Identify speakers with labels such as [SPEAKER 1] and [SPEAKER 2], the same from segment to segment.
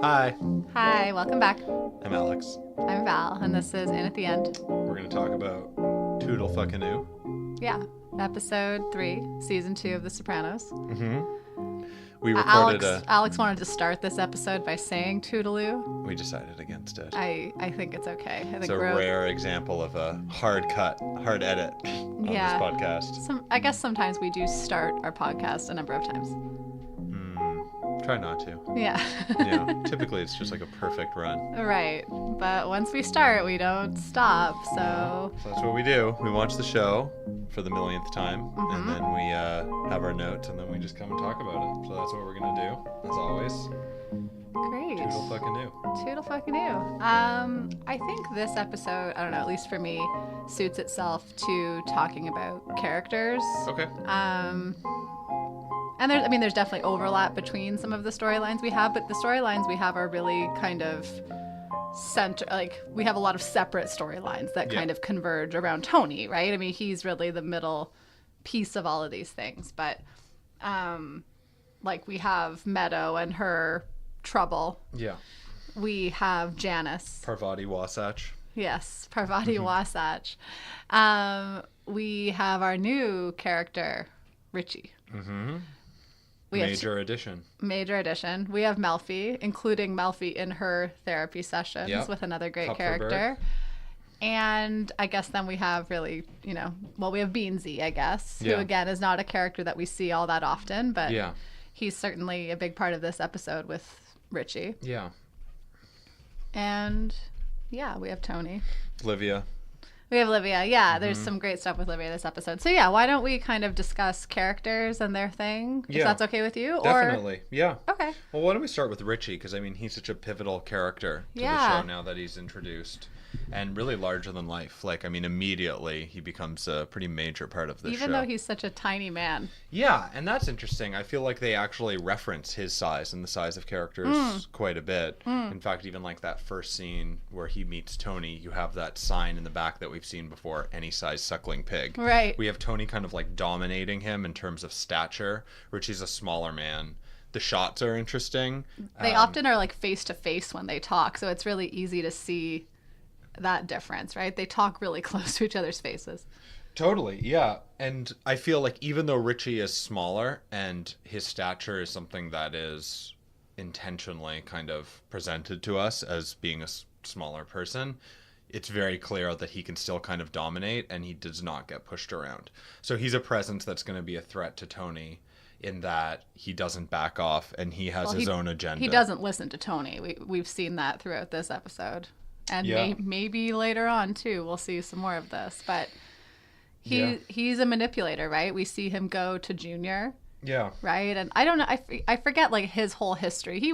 [SPEAKER 1] Hi,
[SPEAKER 2] Hi, welcome back.
[SPEAKER 1] I'm Alex.
[SPEAKER 2] I'm Val, and this is In at the End.
[SPEAKER 1] We're going to talk about Toodle-fucking-oo.
[SPEAKER 2] Yeah, episode 3, season 2 of The Sopranos.
[SPEAKER 1] We recorded
[SPEAKER 2] Alex wanted to start this episode by saying Toodaloo.
[SPEAKER 1] We decided against it.
[SPEAKER 2] I think it's okay. I think
[SPEAKER 1] It's a rare example of a hard edit on this podcast.
[SPEAKER 2] I guess sometimes we do start our podcast a number of times.
[SPEAKER 1] Try not to.
[SPEAKER 2] Yeah.
[SPEAKER 1] Typically it's just like a perfect run.
[SPEAKER 2] Right. But once we start, we don't stop. So
[SPEAKER 1] that's what we do. We watch the show for the millionth time, and then we have our notes, and then we just come and talk about it. So that's what we're going to do, as always.
[SPEAKER 2] Great.
[SPEAKER 1] Toodle-fucking-oo.
[SPEAKER 2] Toodle-fucking-oo. I think this episode, I don't know, at least for me, suits itself to talking about characters.
[SPEAKER 1] Okay.
[SPEAKER 2] And there's definitely overlap between some of the storylines we have, but the storylines we have are really kind of we have a lot of separate storylines that kind of converge around Tony, right? I mean, he's really the middle piece of all of these things, but we have Meadow and her trouble.
[SPEAKER 1] Yeah.
[SPEAKER 2] We have Janice.
[SPEAKER 1] Parvati Wasatch.
[SPEAKER 2] Yes, Parvati Wasatch. We have our new character, Richie.
[SPEAKER 1] Major addition.
[SPEAKER 2] We have Melfi, including Melfi in her therapy sessions with another great character. And I guess then we have really, we have Beansy, I guess, who again is not a character that we see all that often, but he's certainly a big part of this episode with Richie.
[SPEAKER 1] Yeah.
[SPEAKER 2] And we have Tony.
[SPEAKER 1] Olivia.
[SPEAKER 2] We have Olivia. Yeah, there's some great stuff with Olivia this episode. So why don't we kind of discuss characters and their thing? If that's okay with you?
[SPEAKER 1] Definitely. Yeah.
[SPEAKER 2] Okay.
[SPEAKER 1] Well, why don't we start with Richie? Because, he's such a pivotal character to the show now that he's introduced. And really larger than life. Immediately he becomes a pretty major part of the show.
[SPEAKER 2] Even though he's such a tiny man.
[SPEAKER 1] Yeah, and that's interesting. I feel like they actually reference his size and the size of characters quite a bit. In fact, even that first scene where he meets Tony, you have that sign in the back that we've seen before, any size suckling pig.
[SPEAKER 2] Right.
[SPEAKER 1] We have Tony kind of dominating him in terms of stature. Richie's a smaller man. The shots are interesting.
[SPEAKER 2] They often are face to face when they talk, so it's really easy to see that difference, right? They talk really close to each other's faces.
[SPEAKER 1] Totally, yeah. And I feel like even though Richie is smaller and his stature is something that is intentionally kind of presented to us as being a smaller person, it's very clear that he can still kind of dominate and he does not get pushed around. So he's a presence that's going to be a threat to Tony in that he doesn't back off and he has his own agenda. He
[SPEAKER 2] doesn't listen to Tony. We've seen that throughout this episode. And maybe later on, too, we'll see some more of this. But he's a manipulator, right? We see him go to Junior.
[SPEAKER 1] Yeah.
[SPEAKER 2] Right? And I don't know. I forget, his whole history. He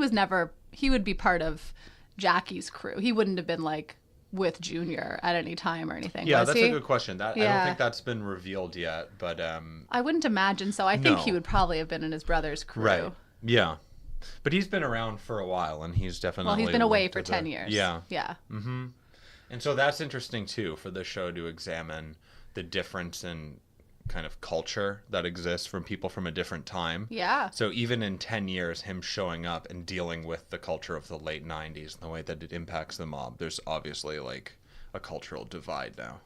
[SPEAKER 2] would be part of Jackie's crew. He wouldn't have been, with Junior at any time or anything.
[SPEAKER 1] Yeah, that's a good question. I don't think that's been revealed yet. But
[SPEAKER 2] I wouldn't imagine so. I think he would probably have been in his brother's crew.
[SPEAKER 1] Right. Yeah. But he's been around for a while, and he's definitely...
[SPEAKER 2] Well, he's been away for 10 years.
[SPEAKER 1] Yeah.
[SPEAKER 2] Yeah.
[SPEAKER 1] Mm-hmm. And so that's interesting, too, for the show to examine the difference in kind of culture that exists from people from a different time.
[SPEAKER 2] Yeah.
[SPEAKER 1] So even in 10 years, him showing up and dealing with the culture of the late 90s and the way that it impacts the mob, there's obviously, a cultural divide now.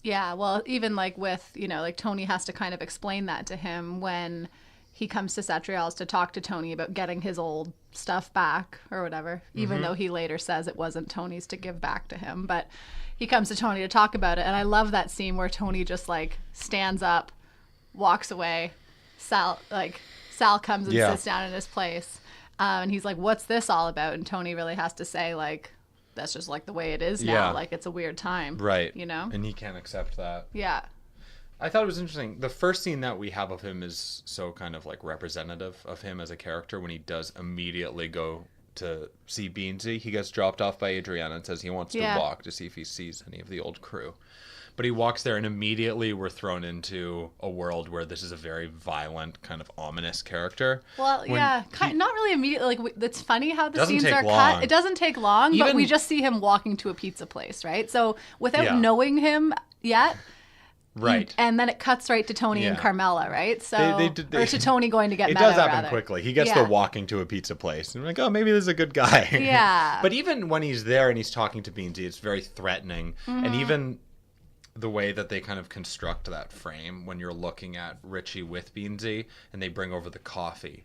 [SPEAKER 2] Yeah, well, even, with, Tony has to kind of explain that to him when he comes to Satriale's to talk to Tony about getting his old stuff back or whatever, even though he later says it wasn't Tony's to give back to him. But he comes to Tony to talk about it. And I love that scene where Tony just stands up, walks away. Sal comes and sits down in his place. And he's like, what's this all about? And Tony really has to say that's just the way it is now. It's a weird time.
[SPEAKER 1] Right.
[SPEAKER 2] And
[SPEAKER 1] he can't accept that.
[SPEAKER 2] Yeah.
[SPEAKER 1] I thought it was interesting. The first scene that we have of him is so kind of representative of him as a character when he does immediately go to see Beansy. He gets dropped off by Adriana and says he wants to walk to see if he sees any of the old crew. But he walks there and immediately we're thrown into a world where this is a very violent, kind of ominous character.
[SPEAKER 2] Well, not really immediately. It's funny how the scenes are cut. It doesn't take long, but we just see him walking to a pizza place, right? So without knowing him yet...
[SPEAKER 1] Right.
[SPEAKER 2] And then it cuts right to Tony and Carmela, right? So or to Tony going to get
[SPEAKER 1] it
[SPEAKER 2] Meadow,
[SPEAKER 1] does happen
[SPEAKER 2] rather.
[SPEAKER 1] quickly. He gets to walking to a pizza place. And we're like, oh, maybe this is a good guy.
[SPEAKER 2] Yeah.
[SPEAKER 1] But even when he's there and he's talking to Beansy, it's very threatening. And even the way that they kind of construct that frame when you're looking at Richie with Beansy and they bring over the coffee.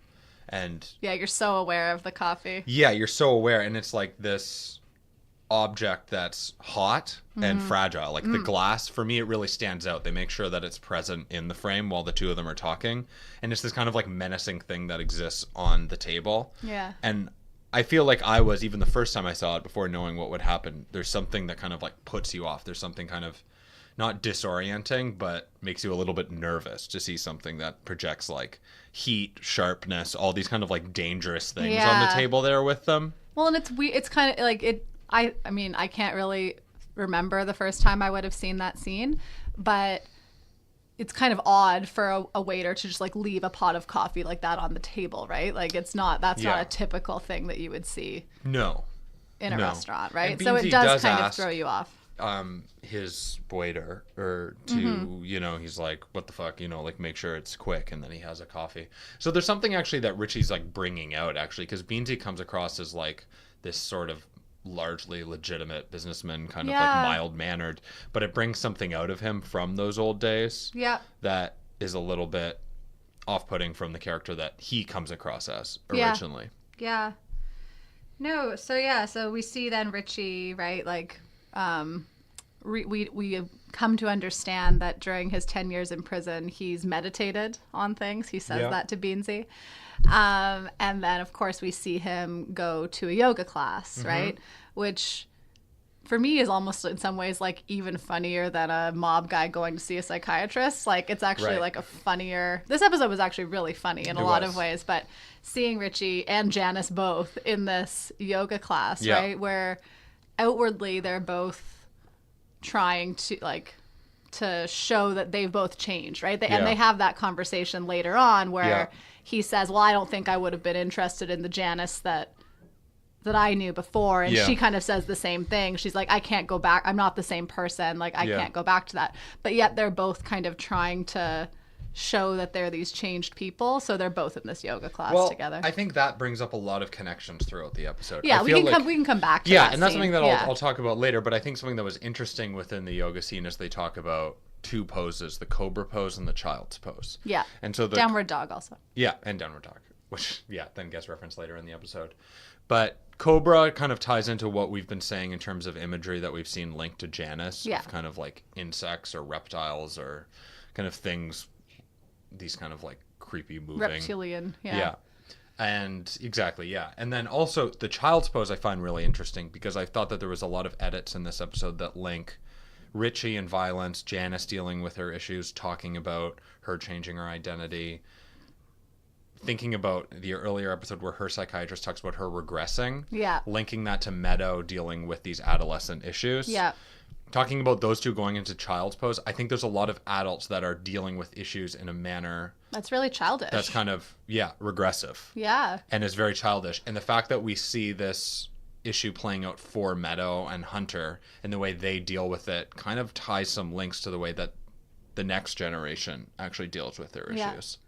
[SPEAKER 1] And
[SPEAKER 2] yeah, you're so aware of the coffee.
[SPEAKER 1] Yeah, you're so aware. And it's like this object that's hot and fragile. Like the glass, for me, it really stands out. They make sure that it's present in the frame while the two of them are talking. And it's this kind of like menacing thing that exists on the table.
[SPEAKER 2] Yeah.
[SPEAKER 1] And I feel like I was, even the first time I saw it, before knowing what would happen, there's something that kind of like puts you off. There's something kind of not disorienting, but makes you a little bit nervous to see something that projects like heat, sharpness, all these kind of like dangerous things on the table there with them.
[SPEAKER 2] Well, and it's kind of like it. I mean, I can't really remember the first time I would have seen that scene, but it's kind of odd for a waiter to just like leave a pot of coffee like that on the table, right? Like that's not a typical thing that you would see.
[SPEAKER 1] No.
[SPEAKER 2] In a restaurant, right?
[SPEAKER 1] And
[SPEAKER 2] so it does kind of throw you off.
[SPEAKER 1] His waiter to he's like, what the fuck, like make sure it's quick, and then he has a coffee. So there's something actually that Richie's like bringing out actually, because Beansy comes across as like this sort of largely legitimate businessman, kind of like mild-mannered, but it brings something out of him from those old days that is a little bit off-putting from the character that he comes across as originally.
[SPEAKER 2] So we see then Richie, right, like we come to understand that during his 10 years in prison he's meditated on things. He says that to Beansy. And then, of course, we see him go to a yoga class, right? Which, for me, is almost in some ways, like, even funnier than a mob guy going to see a psychiatrist. Like, it's actually, like, a funnier... This episode was actually really funny in a lot of ways, but seeing Richie and Janice both in this yoga class, right? Where outwardly they're both trying to, like... to show that they've both changed, right? And they have that conversation later on where he says, well, I don't think I would have been interested in the Janice that I knew before. And she kind of says the same thing. She's like, I can't go back. I'm not the same person. Like, I can't go back to that. But yet they're both kind of trying to show that they're these changed people. So they're both in this yoga class together.
[SPEAKER 1] I think that brings up a lot of connections throughout the episode.
[SPEAKER 2] Yeah, we can come back to that.
[SPEAKER 1] And that's something that I'll talk about later. But I think something that was interesting within the yoga scene is they talk about two poses, the cobra pose and the child's pose. Yeah. And so the
[SPEAKER 2] downward dog also.
[SPEAKER 1] Yeah, and downward dog, which then gets referenced later in the episode. But cobra kind of ties into what we've been saying in terms of imagery that we've seen linked to Janice. Yeah. Of kind of like insects or reptiles or kind of things, these kind of like creepy moving.
[SPEAKER 2] Reptilian, yeah.
[SPEAKER 1] And exactly, yeah. And then also the child's pose I find really interesting because I thought that there was a lot of edits in this episode that link Richie and violence, Janice dealing with her issues, talking about her changing her identity, thinking about the earlier episode where her psychiatrist talks about her regressing, linking that to Meadow dealing with these adolescent issues. Yeah. Talking about those two going into child's pose, I think there's a lot of adults that are dealing with issues in a manner
[SPEAKER 2] that's really childish.
[SPEAKER 1] That's kind of, regressive.
[SPEAKER 2] Yeah.
[SPEAKER 1] And is very childish. And the fact that we see this issue playing out for Meadow and Hunter and the way they deal with it kind of ties some links to the way that the next generation actually deals with their issues.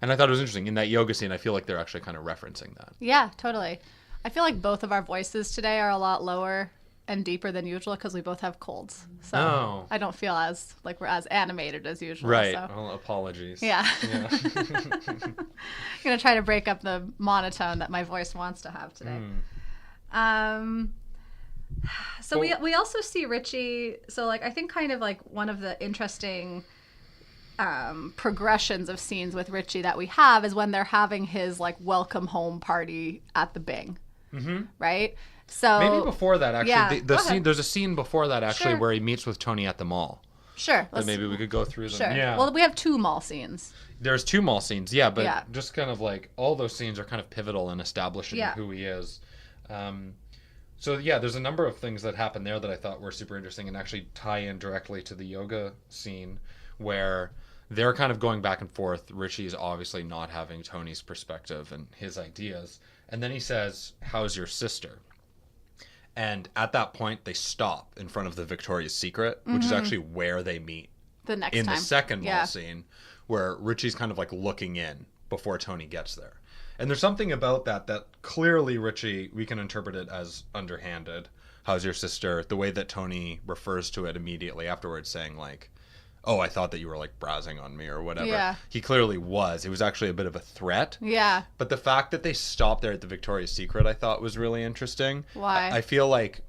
[SPEAKER 1] And I thought it was interesting. In that yoga scene, I feel like they're actually kind of referencing that.
[SPEAKER 2] Yeah, totally. I feel like both of our voices today are a lot lower and deeper than usual because we both have colds. So I don't feel as like we're as animated as usual.
[SPEAKER 1] Right.
[SPEAKER 2] So.
[SPEAKER 1] Well, apologies.
[SPEAKER 2] Yeah. I'm going to try to break up the monotone that my voice wants to have today. So we also see Richie. So like I think kind of like one of the interesting progressions of scenes with Richie that we have is when they're having his like welcome home party at the Bing, right? So
[SPEAKER 1] maybe before that actually, the scene. There's a scene before that actually where he meets with Tony at the mall.
[SPEAKER 2] Sure.
[SPEAKER 1] That maybe we could go through them.
[SPEAKER 2] Sure.
[SPEAKER 1] Yeah.
[SPEAKER 2] Well, we have 2 mall scenes.
[SPEAKER 1] There's 2 mall scenes, but just kind of like all those scenes are kind of pivotal in establishing who he is. So there's a number of things that happen there that I thought were super interesting and actually tie in directly to the yoga scene where they're kind of going back and forth. Richie is obviously not having Tony's perspective and his ideas. And then he says, "How's your sister?" And at that point, they stop in front of the Victoria's Secret, which is actually where they meet
[SPEAKER 2] The next
[SPEAKER 1] in
[SPEAKER 2] time.
[SPEAKER 1] the second
[SPEAKER 2] Yeah.
[SPEAKER 1] mall scene where Richie's kind of like looking in before Tony gets there. And there's something about that clearly Richie, we can interpret it as underhanded. How's your sister? The way that Tony refers to it immediately afterwards, saying like, oh, I thought that you were like browsing on me or whatever.
[SPEAKER 2] Yeah.
[SPEAKER 1] He clearly was. It was actually a bit of a threat.
[SPEAKER 2] Yeah.
[SPEAKER 1] But the fact that they stopped there at the Victoria's Secret, I thought was really interesting.
[SPEAKER 2] Why?
[SPEAKER 1] I feel like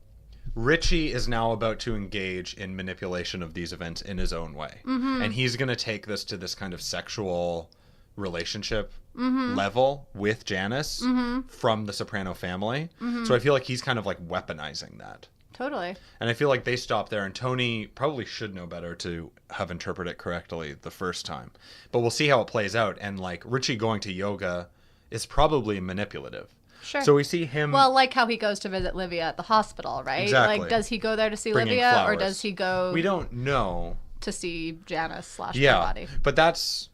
[SPEAKER 1] Richie is now about to engage in manipulation of these events in his own way.
[SPEAKER 2] Mm-hmm.
[SPEAKER 1] And he's going to take this to this kind of sexual relationship level with Janice from the Soprano family. So I feel like he's kind of like weaponizing that.
[SPEAKER 2] Totally.
[SPEAKER 1] And I feel like they stopped there, and Tony probably should know better to have interpreted it correctly the first time. But we'll see how it plays out. And like Richie going to yoga is probably manipulative.
[SPEAKER 2] Sure.
[SPEAKER 1] So we see him.
[SPEAKER 2] Well, like how he goes to visit Livia at the hospital, right?
[SPEAKER 1] Exactly.
[SPEAKER 2] Like, does he go there to see
[SPEAKER 1] bringing
[SPEAKER 2] Livia, or
[SPEAKER 1] flowers.
[SPEAKER 2] does he go
[SPEAKER 1] We don't know.
[SPEAKER 2] to see Janice /
[SPEAKER 1] Yeah,
[SPEAKER 2] Parvati?
[SPEAKER 1] but that's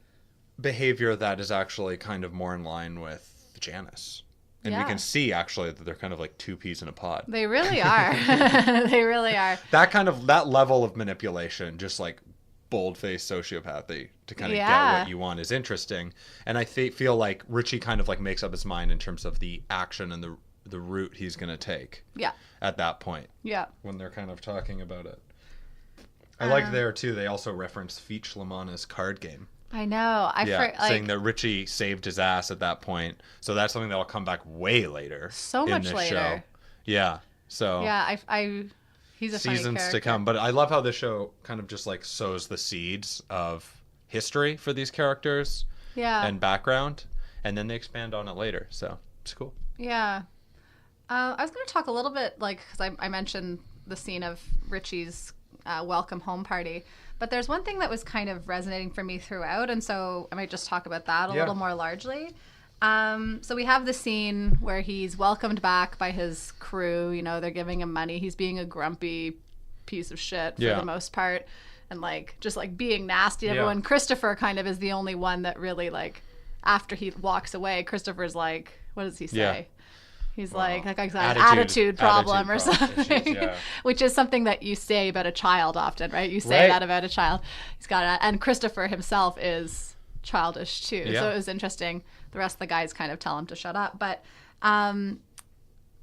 [SPEAKER 1] behavior that is actually kind of more in line with Janice. And we
[SPEAKER 2] Yeah.
[SPEAKER 1] can see actually that they're kind of like two peas in a pod.
[SPEAKER 2] They really are. They really are.
[SPEAKER 1] That level of manipulation, just like bold-faced sociopathy to kind of get what you want, is interesting. And I feel like Richie kind of like makes up his mind in terms of the action and the route he's going to take.
[SPEAKER 2] Yeah.
[SPEAKER 1] At that point.
[SPEAKER 2] Yeah.
[SPEAKER 1] When they're kind of talking about it. I like there too. They also reference Feech Lamana's card game.
[SPEAKER 2] I know.
[SPEAKER 1] Saying that Richie saved his ass at that point. So that's something that'll come back way later.
[SPEAKER 2] So
[SPEAKER 1] in
[SPEAKER 2] much
[SPEAKER 1] this
[SPEAKER 2] later.
[SPEAKER 1] Show. Yeah. So
[SPEAKER 2] Yeah, he's a funny
[SPEAKER 1] seasons
[SPEAKER 2] character.
[SPEAKER 1] to come. But I love how this show kind of just like sows the seeds of history for these characters
[SPEAKER 2] Yeah.
[SPEAKER 1] and background, and then they expand on it later. So it's cool.
[SPEAKER 2] Yeah. I was going to talk a little bit, like, because I mentioned the scene of Richie's welcome home party. But there's one thing that was kind of resonating for me throughout, and so I might just talk about that a little more largely. So we have the scene where he's welcomed back by his crew. You know, they're giving him money. He's being a grumpy piece of shit for the most part, and like just like being nasty to everyone. Christopher kind of is the only one that really, like, after he walks away, Christopher's like, what does he say?
[SPEAKER 1] Yeah.
[SPEAKER 2] He's like that guy's got an attitude problem or something,
[SPEAKER 1] issues,
[SPEAKER 2] which is something that you say about a child often, right? You say that about a child. He's got it, and Christopher himself is childish too. So it was interesting. The rest of the guys kind of tell him to shut up, but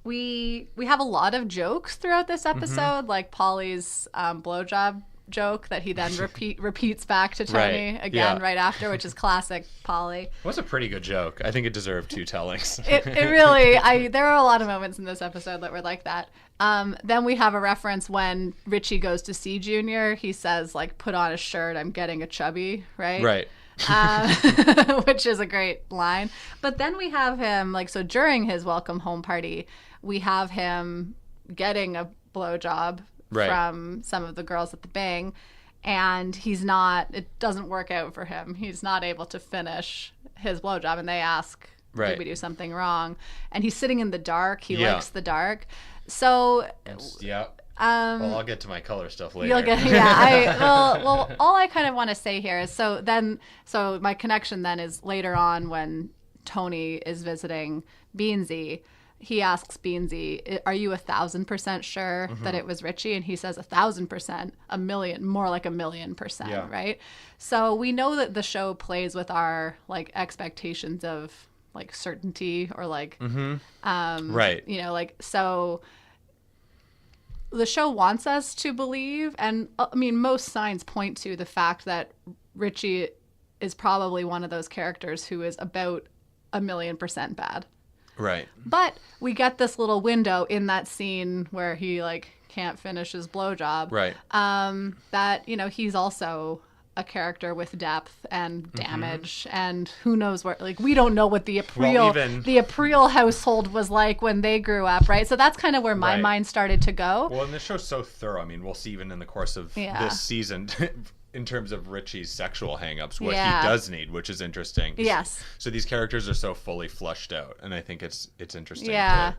[SPEAKER 2] we have a lot of jokes throughout this episode, like Paulie's blowjob joke that he then repeats back to Tony again right after, which is classic Paulie.
[SPEAKER 1] It was a pretty good joke. I think it deserved two tellings.
[SPEAKER 2] It really, there are a lot of moments in this episode that were like that. Then we have a reference when Richie goes to see Junior. He says, like, put on a shirt, I'm getting a chubby, right?
[SPEAKER 1] Right.
[SPEAKER 2] Which is a great line. But then we have him, like, so during his welcome home party, we have him getting a blowjob from some of the girls at the Bing, and it doesn't work out for him. He's not able to finish his blowjob, and they ask, did we do something wrong? And he's sitting in the dark. He likes the dark. So
[SPEAKER 1] well, I'll get to my color stuff later.
[SPEAKER 2] You'll get, well, all I kind of want to say here is so my connection then is later on when Tony is visiting Beansy. He asks Beansy, are you 1,000% sure that it was Richie? And he says 1,000%, a million, more like 1,000,000%, right? So we know that the show plays with our, like, expectations of, like, certainty or, like,
[SPEAKER 1] right.
[SPEAKER 2] You know, like, so the show wants us to believe, and I mean, most signs point to the fact that Richie is probably one of those characters who is about 1,000,000% bad.
[SPEAKER 1] Right.
[SPEAKER 2] But we get this little window in that scene where he, like, can't finish his blowjob.
[SPEAKER 1] Right.
[SPEAKER 2] That, you know, he's also a character with depth and damage, and who knows where, like, we don't know what the April household was like when they grew up, right? So that's kind of where my mind started to go.
[SPEAKER 1] Well, and this show's so thorough. I mean, we'll see even in the course of this season in terms of Richie's sexual hangups, what he does need, which is interesting.
[SPEAKER 2] Yes.
[SPEAKER 1] So these characters are so fully flushed out, and I think it's interesting.
[SPEAKER 2] Yeah.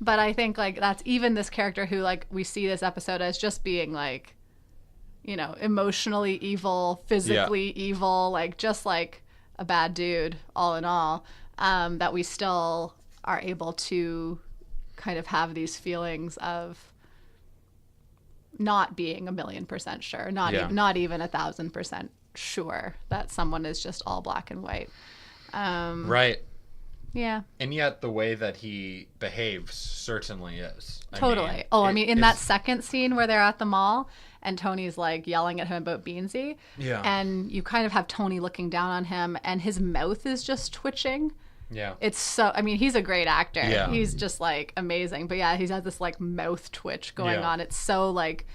[SPEAKER 2] But I think, like, that's even this character who, like, we see this episode as just being, like, you know, emotionally evil, physically evil, like, just like a bad dude, all in all, that we still are able to kind of have these feelings of not being 1,000,000% sure, not even 1,000% sure that someone is just all black and white.
[SPEAKER 1] Right.
[SPEAKER 2] Yeah.
[SPEAKER 1] And yet the way that he behaves certainly is.
[SPEAKER 2] Totally. In that second scene where they're at the mall and Tony's like yelling at him about Beansy.
[SPEAKER 1] Yeah.
[SPEAKER 2] And you kind of have Tony looking down on him and his mouth is just twitching.
[SPEAKER 1] Yeah.
[SPEAKER 2] It's so, he's a great actor.
[SPEAKER 1] Yeah.
[SPEAKER 2] He's just like amazing. But yeah, he's had this like mouth twitch going on. It's so like,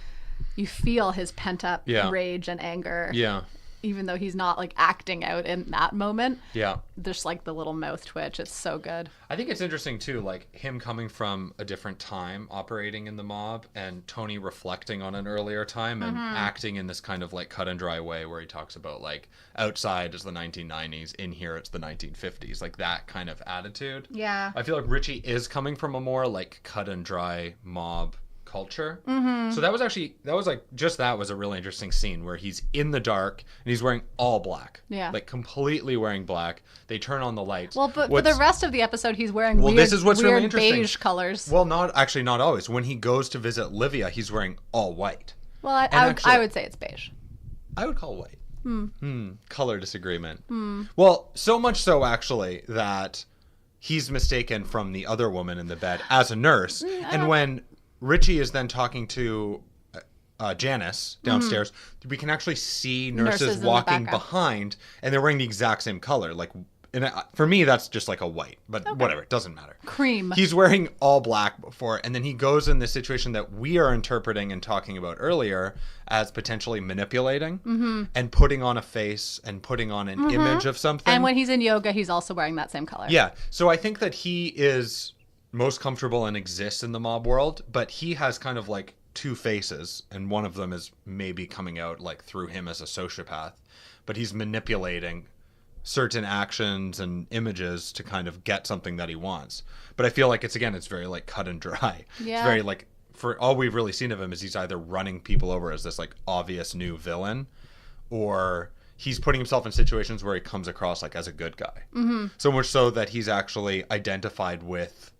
[SPEAKER 2] you feel his pent up rage and anger.
[SPEAKER 1] Yeah.
[SPEAKER 2] Even though he's not like acting out in that moment.
[SPEAKER 1] Yeah.
[SPEAKER 2] There's like the little mouth twitch. It's so good.
[SPEAKER 1] I think it's interesting too, like him coming from a different time operating in the mob and Tony reflecting on an earlier time and acting in this kind of like cut and dry way where he talks about like outside is the 1990s, in here it's the 1950s, like that kind of attitude.
[SPEAKER 2] Yeah.
[SPEAKER 1] I feel like Richie is coming from a more like cut and dry mob culture. So that was a really interesting scene where he's in the dark and he's wearing all black.
[SPEAKER 2] Yeah.
[SPEAKER 1] Like completely wearing black. They turn on the lights.
[SPEAKER 2] Well, but for the rest of the episode, he's wearing
[SPEAKER 1] this is what's
[SPEAKER 2] weird
[SPEAKER 1] really interesting.
[SPEAKER 2] Beige colors.
[SPEAKER 1] Well, not always. When he goes to visit Livia, he's wearing all white.
[SPEAKER 2] Well, I would say it's beige.
[SPEAKER 1] I would call white. Color disagreement. Well, so much so actually that he's mistaken from the other woman in the bed as a nurse. And when Richie is then talking to Janice downstairs, we can actually see nurses walking behind, and they're wearing the exact same color. Like, and for me, that's just like a white, but whatever, it doesn't matter.
[SPEAKER 2] Cream.
[SPEAKER 1] He's wearing all black before, and then he goes in this situation that we are interpreting and talking about earlier as potentially manipulating and putting on a face and putting on an image of something.
[SPEAKER 2] And when he's in yoga, he's also wearing that same color.
[SPEAKER 1] Yeah. So I think that he is most comfortable and exists in the mob world, but he has kind of like two faces, and one of them is maybe coming out like through him as a sociopath, but he's manipulating certain actions and images to kind of get something that he wants. But I feel like it's very like cut and dry.
[SPEAKER 2] Yeah.
[SPEAKER 1] It's very like, for all we've really seen of him is he's either running people over as this like obvious new villain, or he's putting himself in situations where he comes across like as a good guy. So much so that he's actually identified with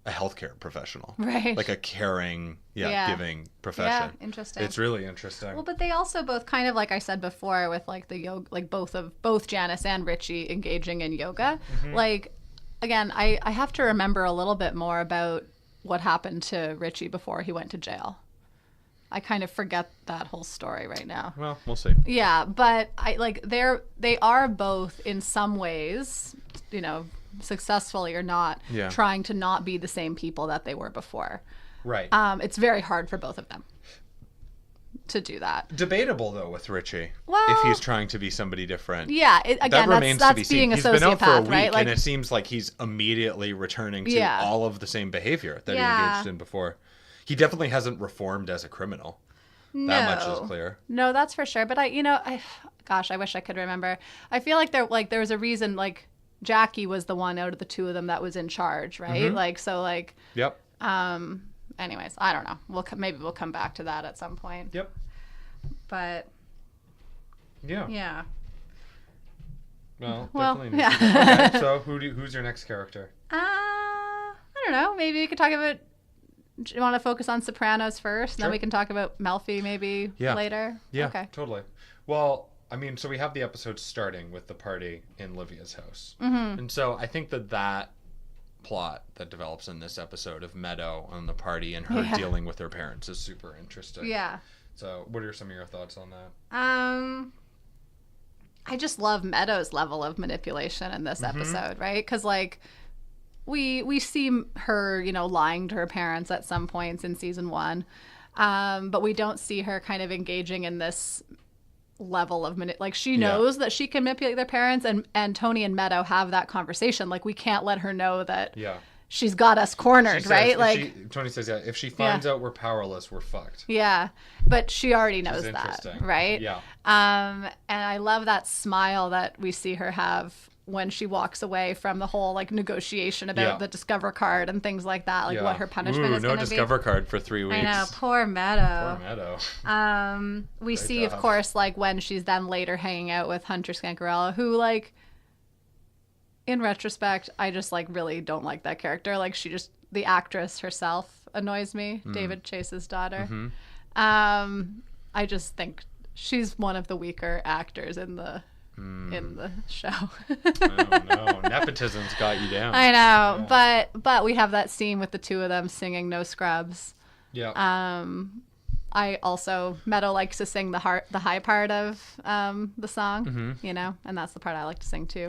[SPEAKER 1] a healthcare professional,
[SPEAKER 2] right?
[SPEAKER 1] Like a caring, giving profession.
[SPEAKER 2] Yeah, interesting.
[SPEAKER 1] It's really interesting.
[SPEAKER 2] Well, but they also both kind of, like I said before, with like the yoga, like both Janice and Richie engaging in yoga. Like, again, I have to remember a little bit more about what happened to Richie before he went to jail. I kind of forget that whole story right now.
[SPEAKER 1] Well, we'll see.
[SPEAKER 2] Yeah, but they are both in some ways, successfully or not, trying to not be the same people that they were before.
[SPEAKER 1] Right.
[SPEAKER 2] It's very hard for both of them to do that.
[SPEAKER 1] Debatable though with Richie.
[SPEAKER 2] Well,
[SPEAKER 1] if he's trying to be somebody different.
[SPEAKER 2] Yeah, that's being a
[SPEAKER 1] He's been out for a
[SPEAKER 2] sociopath,
[SPEAKER 1] week,
[SPEAKER 2] right? Like,
[SPEAKER 1] and it seems like he's immediately returning to all of the same behavior that he engaged in before. He definitely hasn't reformed as a criminal.
[SPEAKER 2] No.
[SPEAKER 1] That much is clear.
[SPEAKER 2] No, that's for sure. But I wish I could remember. I feel like there was a reason, like, Jackie was the one out of the two of them that was in charge, right? Like, so, like...
[SPEAKER 1] Yep.
[SPEAKER 2] Anyways, I don't know. Maybe we'll come back to that at some point.
[SPEAKER 1] Yep.
[SPEAKER 2] But...
[SPEAKER 1] Yeah.
[SPEAKER 2] Yeah.
[SPEAKER 1] Well,
[SPEAKER 2] Well,
[SPEAKER 1] definitely.
[SPEAKER 2] yeah.
[SPEAKER 1] Okay, so who's your next character?
[SPEAKER 2] I don't know. Maybe we could talk about... Do you want to focus on Sopranos first?
[SPEAKER 1] Sure.
[SPEAKER 2] Then we can talk about Melfi maybe later?
[SPEAKER 1] Yeah,
[SPEAKER 2] okay.
[SPEAKER 1] Totally. Well, I mean, so we have the episode starting with the party in Livia's house. And so I think that plot that develops in this episode of Meadow and the party and her dealing with her parents is super interesting.
[SPEAKER 2] Yeah.
[SPEAKER 1] So what are some of your thoughts on that?
[SPEAKER 2] I just love Meadow's level of manipulation in this episode, right? Because, like, we see her, lying to her parents at some points in season 1, but we don't see her kind of engaging in this level of like, she knows that she can manipulate their parents, and Tony and Meadow have that conversation. Like, we can't let her know that she's got us cornered, right? Like,
[SPEAKER 1] Tony says, if she finds out we're powerless, we're fucked.
[SPEAKER 2] Yeah, but she already knows that, right?
[SPEAKER 1] Yeah.
[SPEAKER 2] And I love that smile that we see her have when she walks away from the whole, like, negotiation about the Discover card and things like that, like what her punishment is going to be.
[SPEAKER 1] No Discover card for 3 weeks.
[SPEAKER 2] I know, poor Meadow.
[SPEAKER 1] Poor Meadow.
[SPEAKER 2] We see, of course, like, when she's then later hanging out with Hunter Scancarella, who, like, in retrospect, I just, like, really don't like that character. Like, the actress herself annoys me, David Chase's daughter. I just think she's one of the weaker actors in the show.
[SPEAKER 1] Oh no, nepotism's got you down.
[SPEAKER 2] I know, yeah. But we have that scene with the two of them singing "No Scrubs."
[SPEAKER 1] Yeah.
[SPEAKER 2] I also Meadow likes to sing the high part of the song, you know, and that's the part I like to sing too.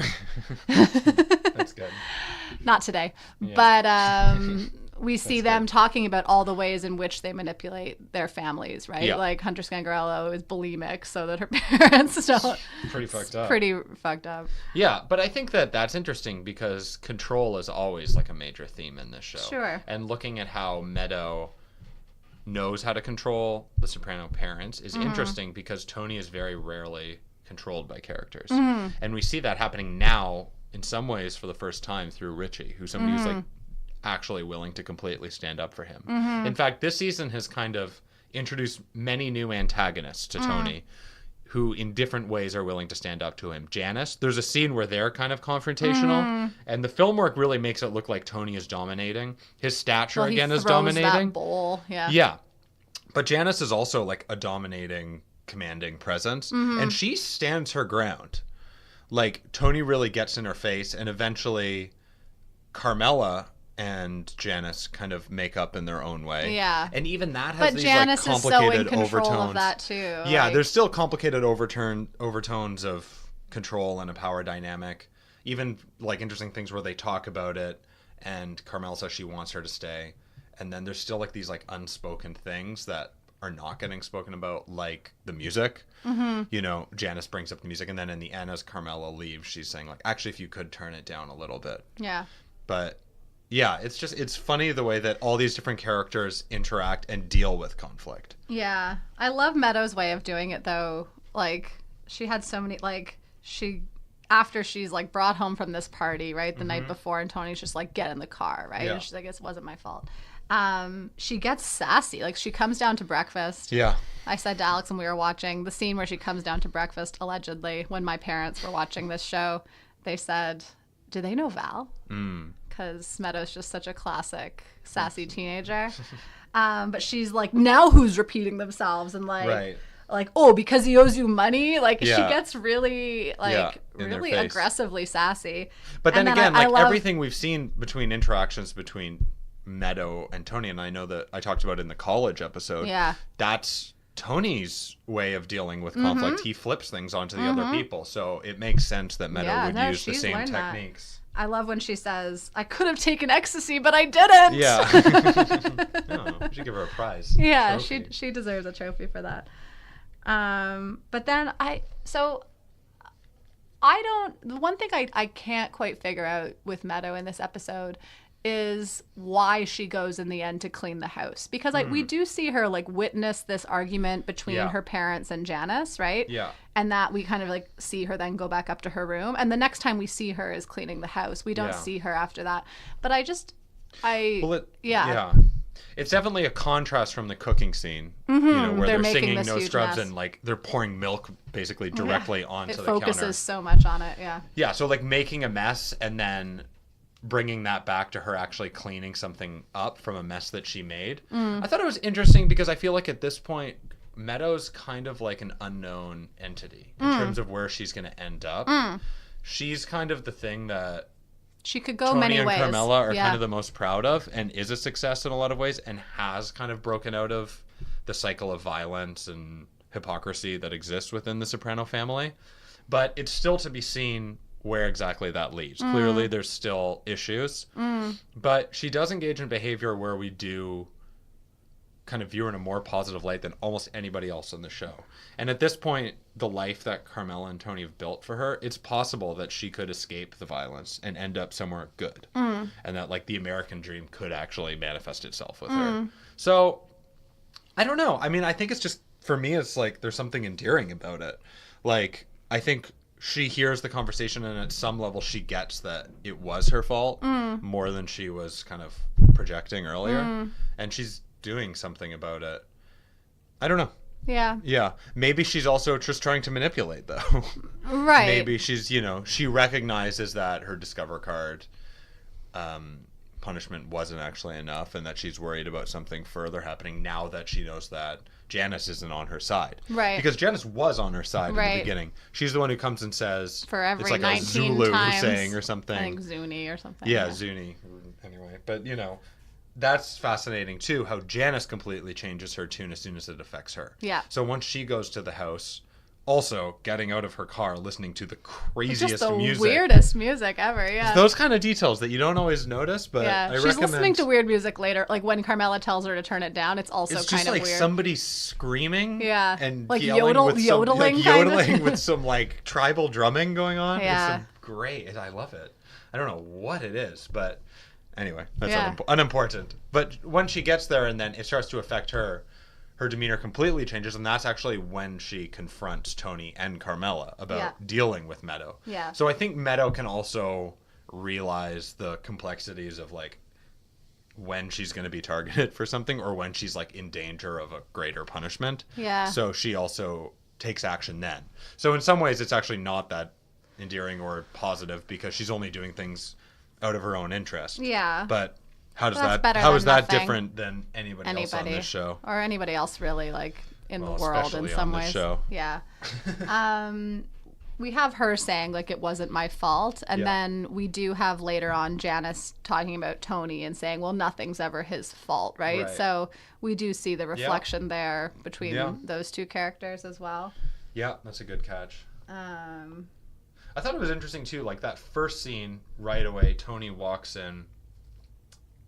[SPEAKER 1] That's good.
[SPEAKER 2] Not today, but we see them talking about all the ways in which they manipulate their families, right?
[SPEAKER 1] Yeah.
[SPEAKER 2] Like Hunter Scangarello is bulimic so that her parents don't.
[SPEAKER 1] Pretty fucked up.
[SPEAKER 2] Pretty fucked up.
[SPEAKER 1] Yeah, but I think that's interesting because control is always like a major theme in this show.
[SPEAKER 2] Sure.
[SPEAKER 1] And looking at how Meadow knows how to control the Soprano parents is interesting because Tony is very rarely controlled by characters. And we see that happening now in some ways for the first time through Richie, who's somebody who's like actually willing to completely stand up for him. In fact, this season has kind of introduced many new antagonists to Tony who in different ways are willing to stand up to him. Janice, there's a scene where they're kind of confrontational, and the film work really makes it look like Tony is dominating. His stature again is dominating.
[SPEAKER 2] That bowl. Yeah.
[SPEAKER 1] Yeah. But Janice is also like a dominating, commanding presence, and she stands her ground. Like Tony really gets in her face, and eventually Carmela and Janice kind of make up in their own way.
[SPEAKER 2] Yeah.
[SPEAKER 1] And even that has
[SPEAKER 2] but
[SPEAKER 1] these
[SPEAKER 2] Janice
[SPEAKER 1] like complicated
[SPEAKER 2] is so in control
[SPEAKER 1] overtones.
[SPEAKER 2] Of that too.
[SPEAKER 1] Yeah,
[SPEAKER 2] like...
[SPEAKER 1] there's still complicated overtones of control and a power dynamic. Even like interesting things where they talk about it and Carmel says she wants her to stay. And then there's still like these like unspoken things that are not getting spoken about, like the music. You know, Janice brings up the music, and then in the end as Carmela leaves, she's saying like, actually, if you could turn it down a little bit.
[SPEAKER 2] Yeah.
[SPEAKER 1] But yeah, it's funny the way that all these different characters interact and deal with conflict.
[SPEAKER 2] Yeah. I love Meadow's way of doing it, though. Like, she had so many, like, after she's, like, brought home from this party, right, the night before, and Tony's just like, get in the car, right?
[SPEAKER 1] Yeah.
[SPEAKER 2] And she's like, it wasn't my fault. She gets sassy. Like, she comes down to breakfast.
[SPEAKER 1] Yeah.
[SPEAKER 2] I said to Alex when we were watching the scene where she comes down to breakfast, allegedly, when my parents were watching this show, they said, do they know Val? Because Meadow's just such a classic sassy teenager. But she's like, now who's repeating themselves? And like, like, oh, because he owes you money? Like, she gets really, like, really aggressively sassy.
[SPEAKER 1] But then again, like, everything we've seen between interactions between Meadow and Tony, and I know that I talked about in the college episode, that's Tony's way of dealing with conflict. He flips things onto the other people. So it makes sense that Meadow would use the same techniques.
[SPEAKER 2] I love when she says, I could have taken ecstasy, but I didn't.
[SPEAKER 1] Yeah. No, we should give her a prize.
[SPEAKER 2] Yeah, she deserves a trophy for that. But then the one thing I can't quite figure out with Meadow in this episode is why she goes in the end to clean the house. Because like we do see her like witness this argument between her parents and Janice, right?
[SPEAKER 1] Yeah.
[SPEAKER 2] And that we kind of like see her then go back up to her room. And the next time we see her is cleaning the house. We don't see her after that. But
[SPEAKER 1] it's definitely a contrast from the cooking scene, you know, where they're singing No Scrubs and like they're pouring milk basically directly onto the counter.
[SPEAKER 2] It focuses so much on it,
[SPEAKER 1] Yeah, so like making a mess and then bringing that back to her actually cleaning something up from a mess that she made. I thought it was interesting because I feel like at this point, Meadow's kind of like an unknown entity in terms of where she's going to end up. She's kind of the thing that
[SPEAKER 2] she could go
[SPEAKER 1] Tony
[SPEAKER 2] many
[SPEAKER 1] and
[SPEAKER 2] ways.
[SPEAKER 1] Carmela are kind of the most proud of and is a success in a lot of ways and has kind of broken out of the cycle of violence and hypocrisy that exists within the Soprano family. But it's still to be seen where exactly that leads. Clearly there's still issues, but she does engage in behavior where we do kind of view her in a more positive light than almost anybody else in the show. And at this point, the life that Carmela and Tony have built for her, it's possible that she could escape the violence and end up somewhere good. And that like the American dream could actually manifest itself with her. So I don't know. I mean, I think it's just, for me, it's like there's something endearing about it. Like, I think she hears the conversation and at some level she gets that it was her fault more than she was kind of projecting earlier. And she's doing something about it. I don't know. Yeah. Maybe she's also just trying to manipulate, though.
[SPEAKER 2] Right.
[SPEAKER 1] Maybe she's, you know, she recognizes that her Discover card punishment wasn't actually enough and that she's worried about something further happening now that she knows that Janice isn't on her side.
[SPEAKER 2] Right.
[SPEAKER 1] Because Janice was on her side in the beginning. She's the one who comes and says,
[SPEAKER 2] for every
[SPEAKER 1] it's like
[SPEAKER 2] 19
[SPEAKER 1] a Zulu
[SPEAKER 2] times,
[SPEAKER 1] saying or something.
[SPEAKER 2] I think Zuni or something.
[SPEAKER 1] Yeah, Zuni. Anyway, but that's fascinating too, how Janice completely changes her tune as soon as it affects her.
[SPEAKER 2] Yeah.
[SPEAKER 1] So once she goes to the house, also getting out of her car, listening to the craziest
[SPEAKER 2] just the
[SPEAKER 1] music.
[SPEAKER 2] Weirdest music ever, yeah.
[SPEAKER 1] Those kind of details that you don't always notice, but I
[SPEAKER 2] she's
[SPEAKER 1] recommend...
[SPEAKER 2] listening to weird music later, like when Carmela tells her to turn it down, it's also
[SPEAKER 1] it's
[SPEAKER 2] kind
[SPEAKER 1] just
[SPEAKER 2] of
[SPEAKER 1] like
[SPEAKER 2] weird.
[SPEAKER 1] somebody screaming
[SPEAKER 2] and like
[SPEAKER 1] yodeling
[SPEAKER 2] yodeling
[SPEAKER 1] with some like tribal drumming going on.
[SPEAKER 2] Yeah.
[SPEAKER 1] It's great. I love it. I don't know what it is, but anyway, that's unimportant. But when she gets there and then it starts to affect her demeanor completely changes, and that's actually when she confronts Tony and Carmela about dealing with Meadow.
[SPEAKER 2] Yeah.
[SPEAKER 1] So I think Meadow can also realize the complexities of like when she's going to be targeted for something or when she's like in danger of a greater punishment.
[SPEAKER 2] Yeah.
[SPEAKER 1] So she also takes action then. So in some ways it's actually not that endearing or positive because she's only doing things out of her own interest.
[SPEAKER 2] Yeah.
[SPEAKER 1] But how is
[SPEAKER 2] that
[SPEAKER 1] different than anybody else on this show?
[SPEAKER 2] Or anybody else really, like, in the world in some ways.
[SPEAKER 1] Show.
[SPEAKER 2] Yeah. We have her saying, like, it wasn't my fault. And then we do have later on Janice talking about Tony and saying, well, nothing's ever his fault, right? So we do see the reflection there between those two characters as well.
[SPEAKER 1] Yeah, that's a good catch. I thought it was interesting, too, like that first scene right away, Tony walks in.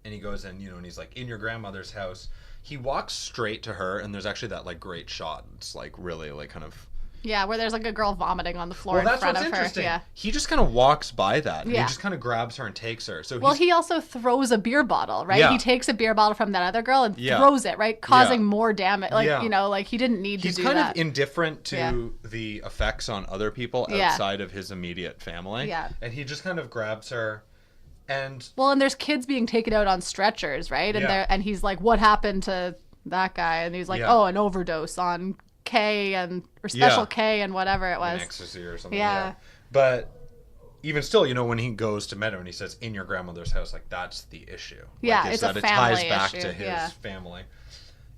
[SPEAKER 1] And he goes in, and he's like, in your grandmother's house. He walks straight to her, and there's actually that, like, great shot. It's, like, really, like, kind of...
[SPEAKER 2] Yeah, where there's, like, a girl vomiting on the floor in front of her. Yeah.
[SPEAKER 1] He just kind of walks by that. Yeah. He just kind of grabs her and takes her. So
[SPEAKER 2] he also throws a beer bottle, right? Yeah. He takes a beer bottle from that other girl and throws it, right? Causing more damage. Like, like, he didn't need to do that.
[SPEAKER 1] He's kind of indifferent to the effects on other people outside of his immediate family.
[SPEAKER 2] Yeah.
[SPEAKER 1] And he just kind of grabs her. And
[SPEAKER 2] there's kids being taken out on stretchers, right? And he's like, what happened to that guy? And he's like, an overdose on K or special K and whatever it was.
[SPEAKER 1] An ecstasy or something. Yeah. But even still, when he goes to Meadow and he says, in your grandmother's house, like, that's the issue.
[SPEAKER 2] Yeah, it's a family issue.
[SPEAKER 1] It ties back to his family.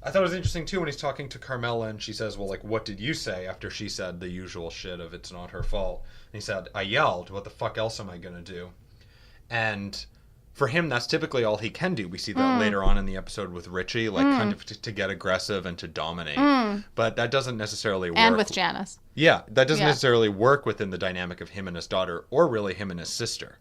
[SPEAKER 1] I thought it was interesting, too, when he's talking to Carmela and she says, well, like, what did you say after she said the usual shit of it's not her fault? And he said, I yelled. What the fuck else am I going to do? And for him, that's typically all he can do. We see that later on in the episode with Richie, like kind of to get aggressive and to dominate. But that doesn't necessarily work.
[SPEAKER 2] And with Janice.
[SPEAKER 1] Yeah, that doesn't necessarily work within the dynamic of him and his daughter or really him and his sister.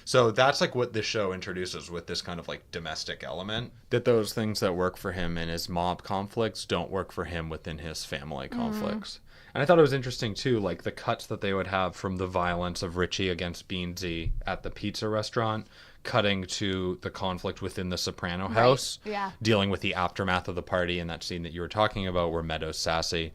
[SPEAKER 1] So that's like what this show introduces with this kind of like domestic element. That those things that work for him in his mob conflicts don't work for him within his family conflicts. And I thought it was interesting, too, like the cuts that they would have from the violence of Richie against Beansy at the pizza restaurant, cutting to the conflict within the Soprano house, dealing with the aftermath of the party and that scene that you were talking about where Meadow's sassy.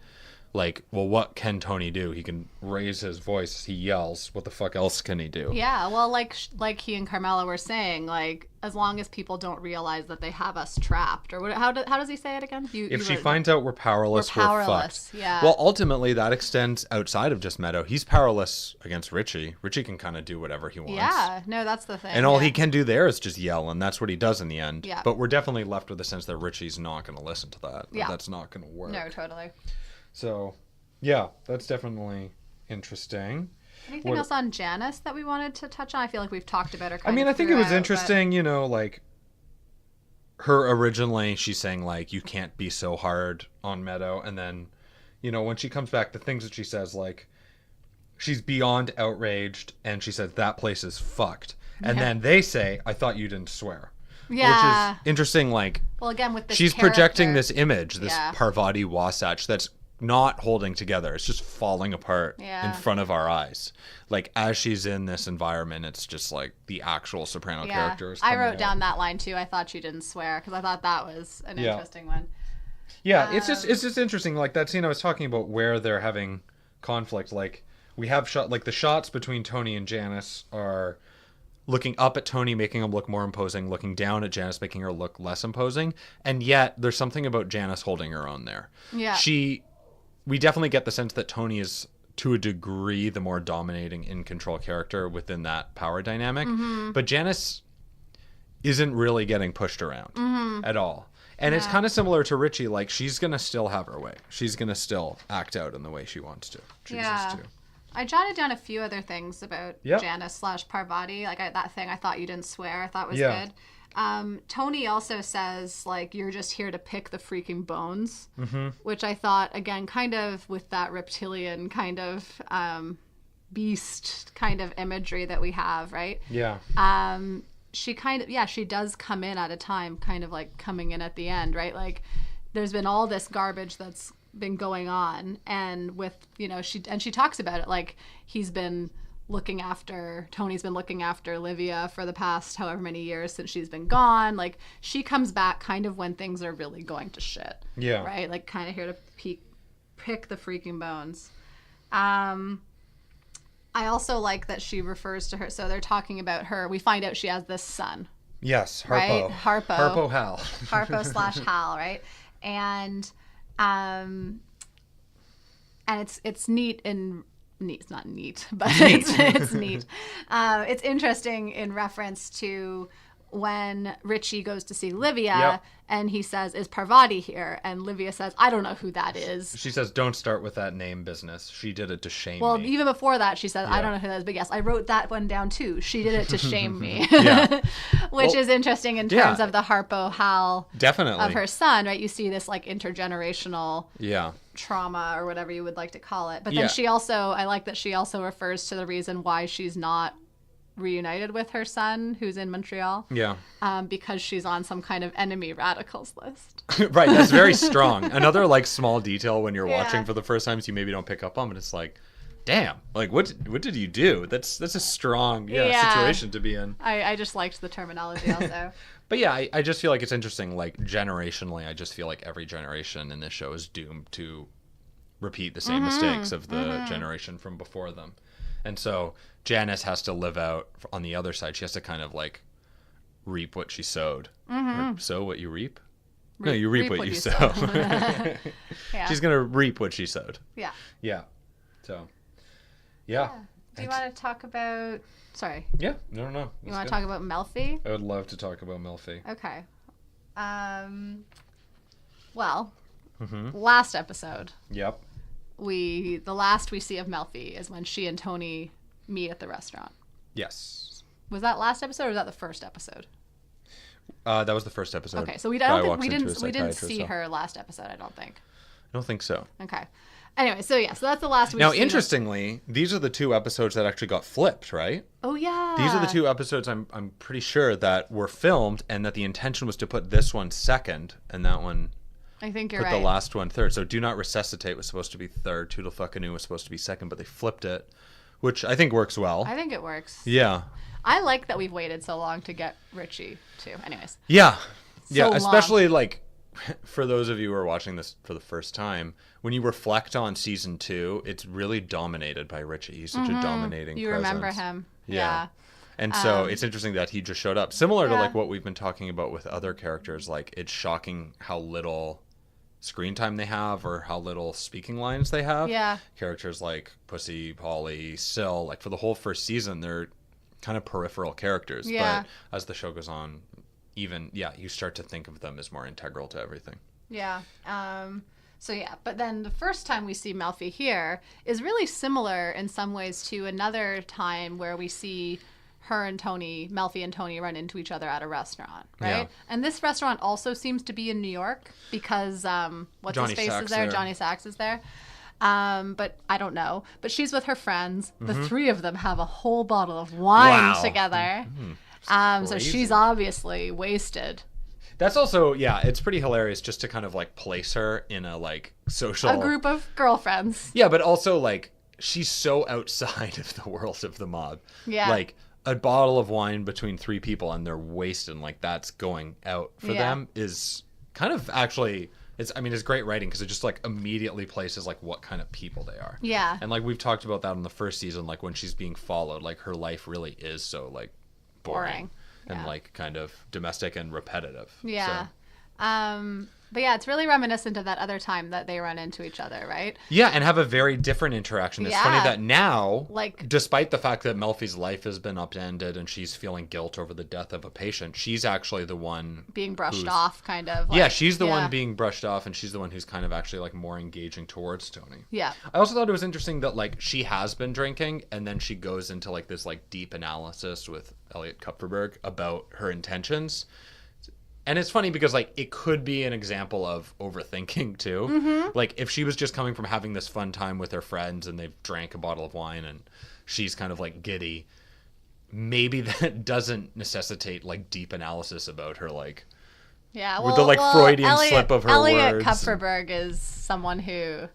[SPEAKER 1] Like, well, what can Tony do? He can raise his voice. He yells. What the fuck else can he do?
[SPEAKER 2] Yeah, well, like he and Carmela were saying, like, as long as people don't realize that they have us trapped, or how does he say it again?
[SPEAKER 1] If she finds out we're powerless, we're fucked.
[SPEAKER 2] Yeah.
[SPEAKER 1] Well, ultimately, that extends outside of just Meadow. He's powerless against Richie. Richie can kind of do whatever he wants.
[SPEAKER 2] Yeah, no, that's the thing.
[SPEAKER 1] And all he can do there is just yell, and that's what he does in the end.
[SPEAKER 2] Yeah.
[SPEAKER 1] But we're definitely left with the sense that Richie's not going to listen to that. Yeah. That's not going to work.
[SPEAKER 2] No, totally.
[SPEAKER 1] So, yeah, that's definitely interesting.
[SPEAKER 2] Anything else on Janice that we wanted to touch on? I feel like we've talked about her
[SPEAKER 1] I think it was interesting, like, her originally, she's saying, like, you can't be so hard on Meadow. And then, when she comes back, the things that she says, like, she's beyond outraged. And she says, that place is fucked. And then they say, I thought you didn't swear.
[SPEAKER 2] Yeah.
[SPEAKER 1] Which is interesting, like,
[SPEAKER 2] well, again, with this
[SPEAKER 1] she's projecting this image, this Parvati Wasatch that's not holding together. It's just falling apart in front of our eyes. Like, as she's in this environment, it's just like the actual Soprano characters.
[SPEAKER 2] I wrote down that line too. I thought she didn't swear because I thought that was an interesting one.
[SPEAKER 1] Yeah, it's just interesting. Like that scene I was talking about where they're having conflict. Like we have the shots between Tony and Janice are looking up at Tony, making him look more imposing, looking down at Janice, making her look less imposing. And yet there's something about Janice holding her own there.
[SPEAKER 2] Yeah.
[SPEAKER 1] We definitely get the sense that Tony is, to a degree, the more dominating, in control character within that power dynamic. Mm-hmm. But Janice isn't really getting pushed around at all. And it's kind of similar to Richie. Like, she's going to still have her way. She's going to still act out in the way she wants to, chooses to.
[SPEAKER 2] I jotted down a few other things about Janice / Parvati. Like, that thing I thought you didn't swear, I thought was good. Tony also says, like, you're just here to pick the freaking bones, which I thought, again, kind of with that reptilian kind of beast kind of imagery that we have, right?
[SPEAKER 1] Yeah.
[SPEAKER 2] She kind of, she does come in at a time, kind of like coming in at the end, right? Like, there's been all this garbage that's been going on, and with, you know, she talks about it, like, Tony's been looking after Livia for the past however many years since she's been gone. Like, she comes back kind of when things are really going to shit. Yeah. Right? Like, kind of here to pick the freaking bones. I also like that she refers to her. So they're talking about her. We find out she has this son.
[SPEAKER 1] Yes, Harpo.
[SPEAKER 2] Right?
[SPEAKER 1] Harpo Hal.
[SPEAKER 2] Harpo / Hal, right? And it's neat and neat. It's not neat, but it's neat. It's interesting in reference to when Richie goes to see Livia, and he says, "Is Parvati here?" And Livia says, "I don't know who that is."
[SPEAKER 1] She says, "Don't start with that name business. She did it to shame me."
[SPEAKER 2] Well, even before that, she said, "I don't know who that is." But yes, I wrote that one down too. She did it to shame me. Which is interesting in terms of the Harpo Hal of her son, right? You see this like intergenerational trauma or whatever you would like to call it. But then she also, I like that she also refers to the reason why she's not reunited with her son who's in Montreal, because she's on some kind of enemy radicals list.
[SPEAKER 1] Right, that's very strong. Another like small detail when you're watching for the first time, so you maybe don't pick up on, but it's like, damn, like what did you do? That's a strong situation to be in.
[SPEAKER 2] I just liked the terminology also.
[SPEAKER 1] But yeah, I just feel like it's interesting, like generationally, I just feel like every generation in this show is doomed to repeat the same mistakes of the generation from before them. And so Janice has to live out on the other side. She has to kind of like reap what she sowed. Or sow what you reap? No, you reap what you sow. She's going to reap what she sowed.
[SPEAKER 2] Yeah.
[SPEAKER 1] Yeah. So, yeah.
[SPEAKER 2] Do you want to talk about... Sorry.
[SPEAKER 1] Yeah. No.
[SPEAKER 2] You want to talk about Melfi?
[SPEAKER 1] I would love to talk about Melfi.
[SPEAKER 2] Okay. Well, last episode.
[SPEAKER 1] Yep.
[SPEAKER 2] The last we see of Melfi is when she and Tony meet at the restaurant.
[SPEAKER 1] Yes.
[SPEAKER 2] Was that last episode or was that the first episode?
[SPEAKER 1] That was the first episode.
[SPEAKER 2] Okay, so we didn't see her last episode, I don't think.
[SPEAKER 1] I don't think so.
[SPEAKER 2] Okay. Anyway, so that's the last we've
[SPEAKER 1] Now,
[SPEAKER 2] seen.
[SPEAKER 1] Interestingly, these are the two episodes that actually got flipped, right?
[SPEAKER 2] Oh, yeah.
[SPEAKER 1] These are the two episodes I'm pretty sure that were filmed, and that the intention was to put this one second and that one...
[SPEAKER 2] I think you're right.
[SPEAKER 1] Put the last one third. So Do Not Resuscitate was supposed to be third. Toodle-fucking-oo was supposed to be second, but they flipped it, which I think works well.
[SPEAKER 2] I think it works.
[SPEAKER 1] Yeah.
[SPEAKER 2] I like that we've waited so long to get Richie, too. Anyways.
[SPEAKER 1] Yeah.
[SPEAKER 2] So
[SPEAKER 1] especially, like, for those of you who are watching this for the first time, when you reflect on season 2, it's really dominated by Richie. He's such a dominating presence.
[SPEAKER 2] You remember him. Yeah.
[SPEAKER 1] And so it's interesting that he just showed up. Similar to, like, what we've been talking about with other characters. Like, it's shocking how little screen time they have or how little speaking lines they have.
[SPEAKER 2] Yeah.
[SPEAKER 1] Characters like Pussy, Paulie, Syl, like for the whole first season, they're kind of peripheral characters.
[SPEAKER 2] Yeah.
[SPEAKER 1] But as the show goes on, you start to think of them as more integral to everything.
[SPEAKER 2] Yeah. But then the first time we see Melfi here is really similar in some ways to another time where we see Melfi and Tony run into each other at a restaurant, right? Yeah. And this restaurant also seems to be in New York because
[SPEAKER 1] Johnny
[SPEAKER 2] his face
[SPEAKER 1] Sachs
[SPEAKER 2] is there? Johnny Sachs is there. But I don't know. But she's with her friends. The three of them have a whole bottle of wine together. So she's obviously wasted.
[SPEAKER 1] That's also, it's pretty hilarious just to kind of like place her in a like social...
[SPEAKER 2] A group of girlfriends.
[SPEAKER 1] Yeah, but also like she's so outside of the world of the mob. Yeah. Like a bottle of wine between 3 people and they're wasted, like that's going out for them is kind of actually... It's great writing because it just like immediately places like what kind of people they are.
[SPEAKER 2] Yeah.
[SPEAKER 1] And like we've talked about that in the first season, like when she's being followed, like her life really is so like boring. And like kind of domestic and repetitive.
[SPEAKER 2] Yeah. But yeah, it's really reminiscent of that other time that they run into each other, right?
[SPEAKER 1] Yeah, and have a very different interaction. It's funny that now,
[SPEAKER 2] like,
[SPEAKER 1] despite the fact that Melfi's life has been upended and she's feeling guilt over the death of a patient, she's actually the one
[SPEAKER 2] being brushed off, kind of.
[SPEAKER 1] Yeah, she's the one being brushed off, and she's the one who's kind of actually like more engaging towards Tony.
[SPEAKER 2] Yeah.
[SPEAKER 1] I also thought it was interesting that like she has been drinking, and then she goes into like this like deep analysis with Elliot Kupferberg about her intentions. And it's funny because, like, it could be an example of overthinking, too.
[SPEAKER 2] Mm-hmm.
[SPEAKER 1] Like, if she was just coming from having this fun time with her friends and they've drank a bottle of wine and she's kind of, like, giddy, maybe that doesn't necessitate, like, deep analysis about her, like...
[SPEAKER 2] Yeah,
[SPEAKER 1] with the, like, Freudian slip of her
[SPEAKER 2] Elliot
[SPEAKER 1] words.
[SPEAKER 2] Kupferberg is someone who...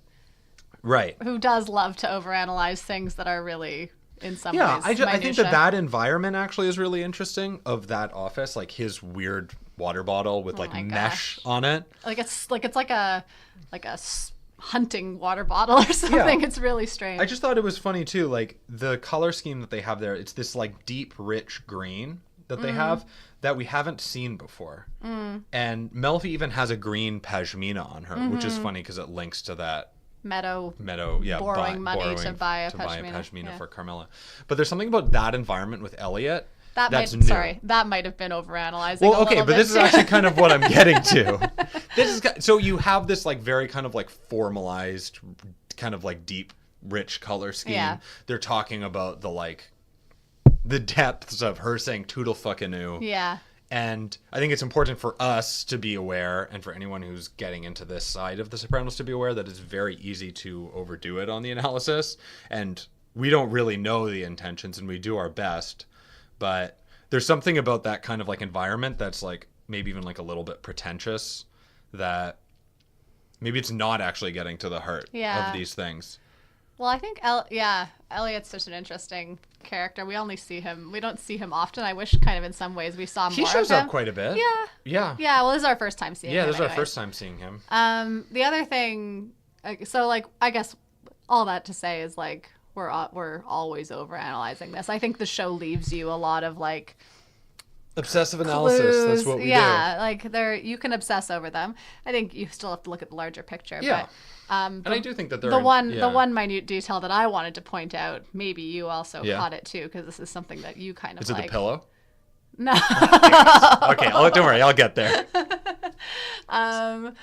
[SPEAKER 1] Right.
[SPEAKER 2] Who does love to overanalyze things that are really... in some ways,
[SPEAKER 1] I think that environment actually is really interesting of that office, like his weird water bottle with like mesh on it. Like
[SPEAKER 2] it's like a hunting water bottle or something. Yeah. It's really strange.
[SPEAKER 1] I just thought it was funny too, like the color scheme that they have there. It's this like deep, rich green that they have that we haven't seen before. And Melfi even has a green pashmina on her, which is funny because it links to that.
[SPEAKER 2] Meadow,
[SPEAKER 1] yeah,
[SPEAKER 2] borrowing money to buy a
[SPEAKER 1] pashmina for Carmilla. But there's something about that environment with Elliot
[SPEAKER 2] that
[SPEAKER 1] that's
[SPEAKER 2] new.
[SPEAKER 1] Sorry,
[SPEAKER 2] that might have been overanalyzing.
[SPEAKER 1] Well, okay, but this is actually kind of what I'm getting to. So you have this like very kind of like formalized, kind of like deep, rich color scheme. Yeah. They're talking about the depths of her saying "Toodle-fucking-oo."
[SPEAKER 2] Yeah.
[SPEAKER 1] And I think it's important for us to be aware, and for anyone who's getting into this side of The Sopranos to be aware, that it's very easy to overdo it on the analysis. And we don't really know the intentions, and we do our best. But there's something about that kind of like environment that's like maybe even like a little bit pretentious, that maybe it's not actually getting to the heart of these things.
[SPEAKER 2] Well, I think Elliot's such an interesting character. We don't see him often. I wish kind of in some ways we saw more of him.
[SPEAKER 1] He shows up quite a bit.
[SPEAKER 2] Yeah. Well, this is our first time seeing him.
[SPEAKER 1] Yeah, this is our first time seeing him.
[SPEAKER 2] The other thing, so like, I guess all that to say is like, we're always overanalyzing this. I think the show leaves you a lot of like,
[SPEAKER 1] obsessive analysis.
[SPEAKER 2] Clues.
[SPEAKER 1] That's what we do.
[SPEAKER 2] Yeah, like you can obsess over them. I think you still have to look at the larger picture.
[SPEAKER 1] Yeah.
[SPEAKER 2] But,
[SPEAKER 1] and I do think that
[SPEAKER 2] the one minute detail that I wanted to point out, maybe you also caught it too, because this is something that you kind of
[SPEAKER 1] like. Is it the pillow?
[SPEAKER 2] No.
[SPEAKER 1] Okay, don't worry, I'll get there.
[SPEAKER 2] But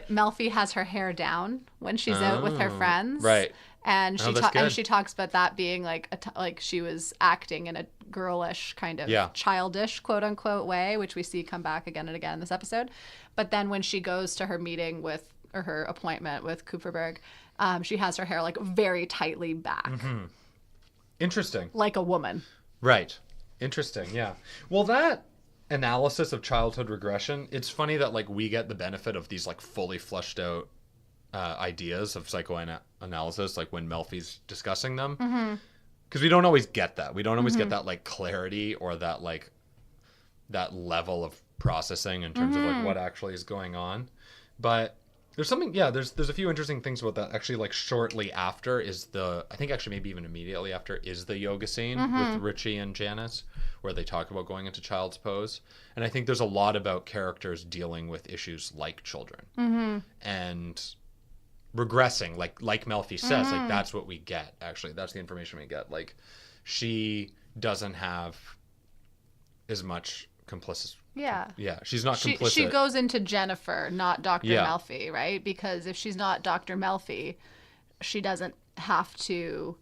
[SPEAKER 2] Melfi has her hair down when she's out with her friends.
[SPEAKER 1] Right.
[SPEAKER 2] And she talks about that being like like she was acting in a girlish kind of childish quote unquote way, which we see come back again and again in this episode. But then when she goes to her meeting or her appointment with Kupferberg, she has her hair like very tightly back.
[SPEAKER 1] Mm-hmm. Interesting.
[SPEAKER 2] Like a woman.
[SPEAKER 1] Right. Interesting. Yeah. Well, that analysis of childhood regression, it's funny that like we get the benefit of these like fully fleshed out ideas of psychoanalysis, like when Melfi's discussing them, because we don't always get that. We don't always get that like clarity or that like that level of processing in terms of like what actually is going on. But there's something, there's a few interesting things about that. Actually, like shortly after I think actually maybe even immediately after is the yoga scene with Richie and Janice, where they talk about going into child's pose. And I think there's a lot about characters dealing with issues like children and regressing, like Melfi says, like that's what we get. Actually, that's the information we get. Like she doesn't have as much complicity. Yeah, she's not complicit.
[SPEAKER 2] She goes into Jennifer, not Dr. Melfi, right? Because if she's not Dr. Melfi, she doesn't have to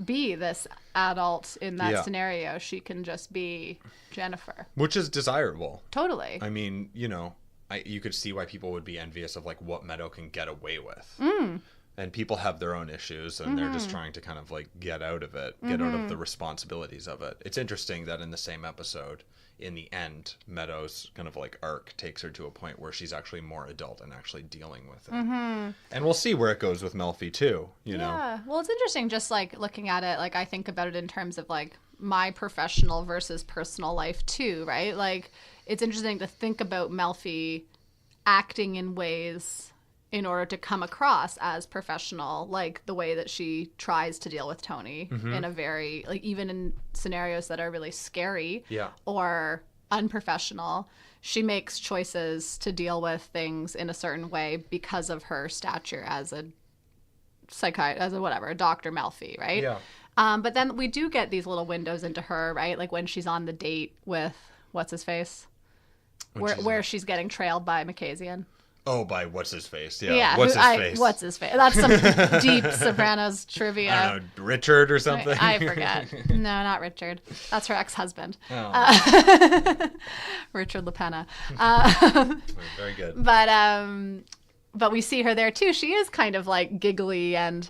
[SPEAKER 2] be this adult in that scenario. She can just be Jennifer.
[SPEAKER 1] Which is desirable.
[SPEAKER 2] Totally.
[SPEAKER 1] I mean, you could see why people would be envious of like what Meadow can get away with. And people have their own issues, and they're just trying to kind of like get out of it, get out of the responsibilities of it. It's interesting that in the same episode, in the end, Meadow's kind of like arc takes her to a point where she's actually more adult and actually dealing with it. And we'll see where it goes with Melfi too, you know?
[SPEAKER 2] Yeah. Well, it's interesting just like looking at it, like I think about it in terms of like my professional versus personal life too, right? Like it's interesting to think about Melfi acting in ways in order to come across as professional, like the way that she tries to deal with Tony in a very, like even in scenarios that are really scary or unprofessional. She makes choices to deal with things in a certain way because of her stature as a psychiatrist, a Dr. Melfi, right?
[SPEAKER 1] Yeah.
[SPEAKER 2] But then we do get these little windows into her, right? Like when she's on the date with what's his face, where she's getting trailed by Makazian.
[SPEAKER 1] Oh, by what's his face? Yeah.
[SPEAKER 2] Yeah.
[SPEAKER 1] What's his face?
[SPEAKER 2] What's his face? That's some deep Sopranos trivia.
[SPEAKER 1] I don't know, Richard or something.
[SPEAKER 2] I forget. No, not Richard. That's her ex-husband.
[SPEAKER 1] Oh.
[SPEAKER 2] Richard LaPena.
[SPEAKER 1] Very good.
[SPEAKER 2] But we see her there too. She is kind of like giggly and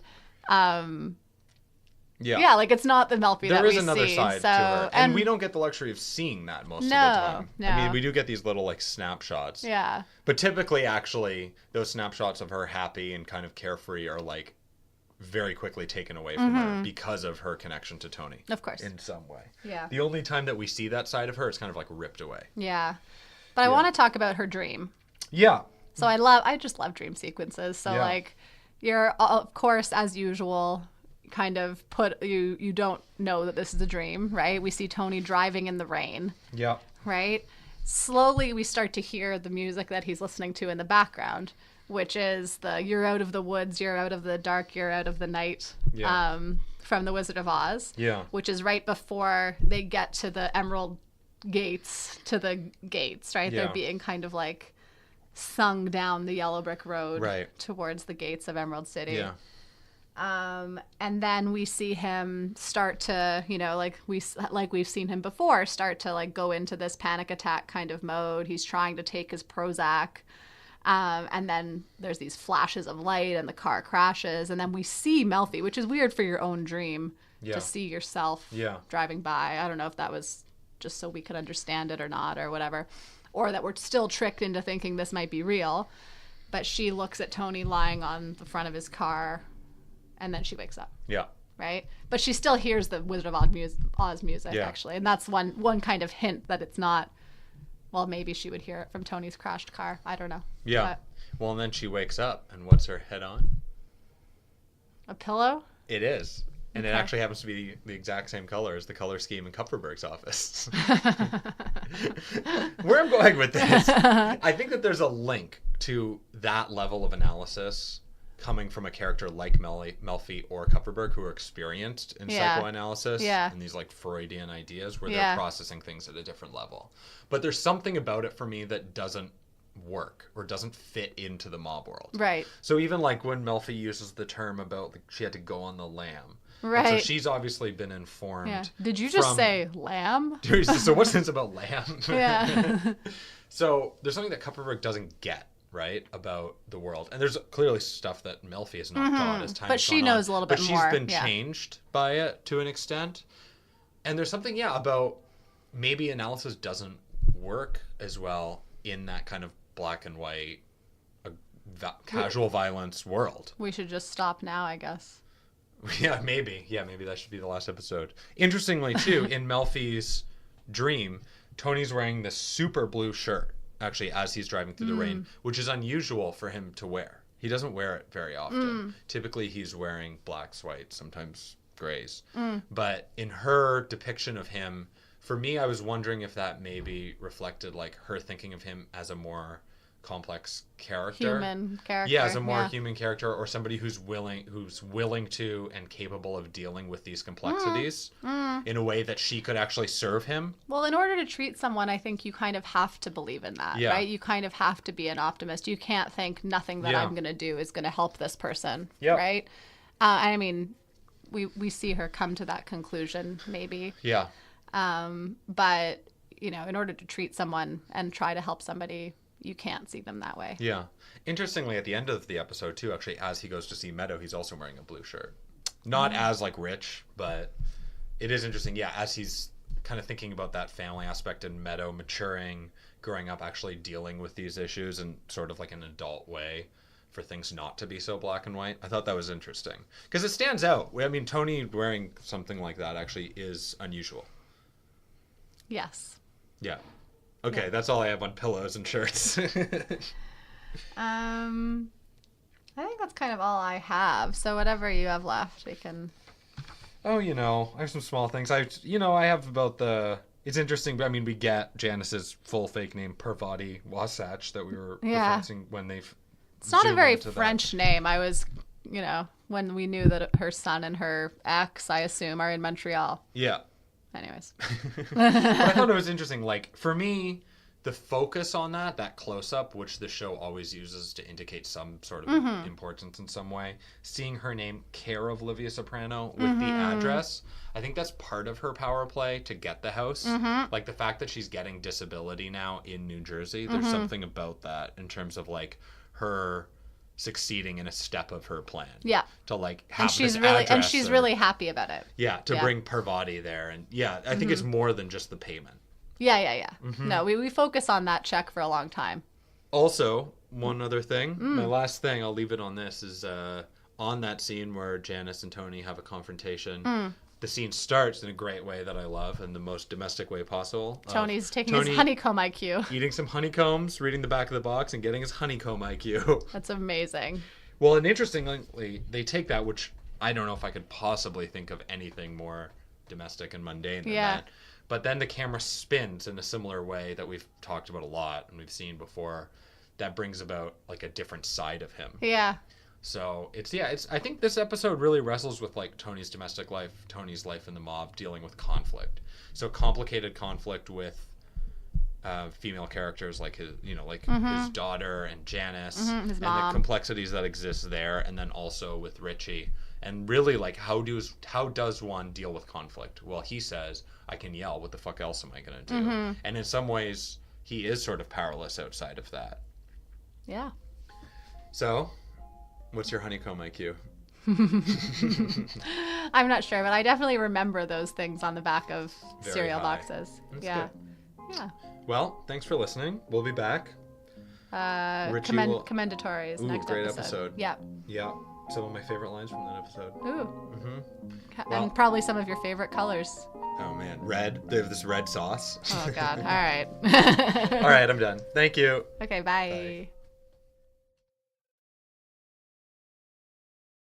[SPEAKER 2] yeah, like it's not the Melfi that we see.
[SPEAKER 1] There is another side to her. And we don't get the luxury of seeing that most of the time.
[SPEAKER 2] No.
[SPEAKER 1] I mean, we do get these little like snapshots.
[SPEAKER 2] Yeah.
[SPEAKER 1] But typically, actually, those snapshots of her happy and kind of carefree are like very quickly taken away from her because of her connection to Tony.
[SPEAKER 2] Of course.
[SPEAKER 1] In some way.
[SPEAKER 2] Yeah.
[SPEAKER 1] The only time that we see that side of her, it's kind of like ripped away.
[SPEAKER 2] Yeah. But I want to talk about her dream.
[SPEAKER 1] Yeah.
[SPEAKER 2] So I just love dream sequences. So like you're, of course, as usual, kind of you don't know that this is a dream, right? We see Tony driving in the rain.
[SPEAKER 1] Yeah.
[SPEAKER 2] Right? Slowly we start to hear the music that he's listening to in the background, which is the "You're out of the woods, you're out of the dark, you're out of the night" from The Wizard of Oz.
[SPEAKER 1] Yeah.
[SPEAKER 2] Which is right before they get to the Emerald Gates, right?
[SPEAKER 1] Yeah.
[SPEAKER 2] They're being kind of like sung down the yellow brick road towards the gates of Emerald City.
[SPEAKER 1] Yeah.
[SPEAKER 2] And then we see him start to, like we've seen him before, start to like go into this panic attack kind of mode. He's trying to take his Prozac. And then there's these flashes of light and the car crashes. And then we see Melfi, which is weird for your own dream to see yourself driving by. I don't know if that was just so we could understand it or not or whatever, or that we're still tricked into thinking this might be real. But she looks at Tony lying on the front of his car. And then she wakes up.
[SPEAKER 1] Yeah.
[SPEAKER 2] Right? But she still hears the Wizard of Oz music, actually. And that's one kind of hint that it's not, well, maybe she would hear it from Tony's crashed car. I don't know.
[SPEAKER 1] Yeah.
[SPEAKER 2] But
[SPEAKER 1] well, and then she wakes up, and what's her head on?
[SPEAKER 2] a pillow?
[SPEAKER 1] It is. And it actually happens to be the exact same color as the color scheme in Kupferberg's office. Where I'm going with this, I think that there's a link to that level of analysis coming from a character like Melfi or Kupferberg, who are experienced in psychoanalysis and these like Freudian ideas where they're processing things at a different level. But there's something about it for me that doesn't work or doesn't fit into the mob world.
[SPEAKER 2] Right.
[SPEAKER 1] So even like when Melfi uses the term about like, she had to go on the lam.
[SPEAKER 2] Right.
[SPEAKER 1] And so she's obviously been informed.
[SPEAKER 2] Yeah. Did you just say lamb?
[SPEAKER 1] So what's this about lamb?
[SPEAKER 2] Yeah.
[SPEAKER 1] So there's something that Kupferberg doesn't get. Right, about the world, and there's clearly stuff that Melfi has not got as time.
[SPEAKER 2] But she knows a little bit more.
[SPEAKER 1] But she's been changed by it to an extent, and there's something about maybe analysis doesn't work as well in that kind of black and white, casual violence world.
[SPEAKER 2] We should just stop now, I guess.
[SPEAKER 1] Yeah, maybe that should be the last episode. Interestingly, too, in Melfi's dream, Tony's wearing this super blue shirt. Actually, as he's driving through the rain, which is unusual for him to wear. He doesn't wear it very often. Typically, he's wearing blacks, whites, sometimes grays. But in her depiction of him, for me, I was wondering if that maybe reflected like her thinking of him as a more complex character.
[SPEAKER 2] Human character.
[SPEAKER 1] Yeah, as a more human character, or somebody who's willing to and capable of dealing with these complexities in a way that she could actually serve him.
[SPEAKER 2] Well, in order to treat someone, I think you kind of have to believe in that, right? You kind of have to be an optimist. You can't think nothing that I'm going to do is going to help this person, right? I mean, we see her come to that conclusion, maybe.
[SPEAKER 1] Yeah.
[SPEAKER 2] But, in order to treat someone and try to help somebody, you can't see them that way.
[SPEAKER 1] Yeah. Interestingly, at the end of the episode, too, actually, as he goes to see Meadow, he's also wearing a blue shirt. Not as, like, rich, but it is interesting. Yeah, as he's kind of thinking about that family aspect and Meadow maturing, growing up, actually dealing with these issues in sort of like an adult way for things not to be so black and white. I thought that was interesting. Because it stands out. I mean, Tony wearing something like that actually is unusual.
[SPEAKER 2] Yes.
[SPEAKER 1] Yeah. Okay, that's all I have on pillows and shirts.
[SPEAKER 2] I think that's kind of all I have. So whatever you have left, we can...
[SPEAKER 1] Oh, I have some small things. I have about it's interesting. But I mean, we get Janice's full fake name, Parvati Wasatch, that we were
[SPEAKER 2] Yeah.
[SPEAKER 1] referencing when they.
[SPEAKER 2] It's not a
[SPEAKER 1] zoom
[SPEAKER 2] very
[SPEAKER 1] into that.
[SPEAKER 2] French name. I was, when we knew that her son and her ex, I assume, are in Montreal.
[SPEAKER 1] Yeah.
[SPEAKER 2] Anyways.
[SPEAKER 1] But I thought it was interesting. Like, for me, the focus on that close-up, which the show always uses to indicate some sort of importance in some way, seeing her name, Care of Livia Soprano, with the address, I think that's part of her power play to get the house. Like, the fact that she's getting disability now in New Jersey, there's something about that in terms of, like, her succeeding in a step of her plan.
[SPEAKER 2] Yeah.
[SPEAKER 1] To, like, have
[SPEAKER 2] And she's
[SPEAKER 1] this
[SPEAKER 2] really
[SPEAKER 1] address
[SPEAKER 2] really happy about it.
[SPEAKER 1] Yeah, to bring Parvati there. And, I think it's more than just the payment.
[SPEAKER 2] Yeah. No, we focus on that check for a long time.
[SPEAKER 1] Also, one other thing, my last thing, I'll leave it on this, is on that scene where Janice and Tony have a confrontation. The scene starts in a great way that I love, in the most domestic way possible.
[SPEAKER 2] Tony's taking his honeycomb IQ.
[SPEAKER 1] Eating some honeycombs, reading the back of the box, and getting his honeycomb IQ.
[SPEAKER 2] That's amazing.
[SPEAKER 1] Well, and interestingly, they take that, which I don't know if I could possibly think of anything more domestic and mundane than that. But then the camera spins in a similar way that we've talked about a lot and we've seen before. That brings about like a different side of him.
[SPEAKER 2] Yeah.
[SPEAKER 1] So I think this episode really wrestles with like Tony's domestic life, Tony's life in the mob, dealing with conflict. So complicated conflict with female characters like his, his daughter and Janice,
[SPEAKER 2] his
[SPEAKER 1] and
[SPEAKER 2] mom.
[SPEAKER 1] the complexities that exist there, and then also with Richie. And really, like, how does one deal with conflict? Well, he says, I can yell. What the fuck else am I going to do? And in some ways, he is sort of powerless outside of that.
[SPEAKER 2] Yeah.
[SPEAKER 1] So, what's your honeycomb IQ?
[SPEAKER 2] I'm not sure, but I definitely remember those things on the back of
[SPEAKER 1] Very
[SPEAKER 2] cereal
[SPEAKER 1] high.
[SPEAKER 2] boxes.
[SPEAKER 1] That's
[SPEAKER 2] Yeah.
[SPEAKER 1] good.
[SPEAKER 2] Yeah.
[SPEAKER 1] Well, thanks for listening. We'll be back. Richie will...
[SPEAKER 2] Commendatories
[SPEAKER 1] Ooh,
[SPEAKER 2] next
[SPEAKER 1] great
[SPEAKER 2] episode. Yeah.
[SPEAKER 1] Yeah. Some of my favorite lines from that episode.
[SPEAKER 2] Ooh.
[SPEAKER 1] Well-
[SPEAKER 2] And probably some of your favorite colors.
[SPEAKER 1] Oh, man. Red. They have this red sauce.
[SPEAKER 2] Oh, God. All right.
[SPEAKER 1] All right, I'm done. Thank you.
[SPEAKER 2] Okay, bye.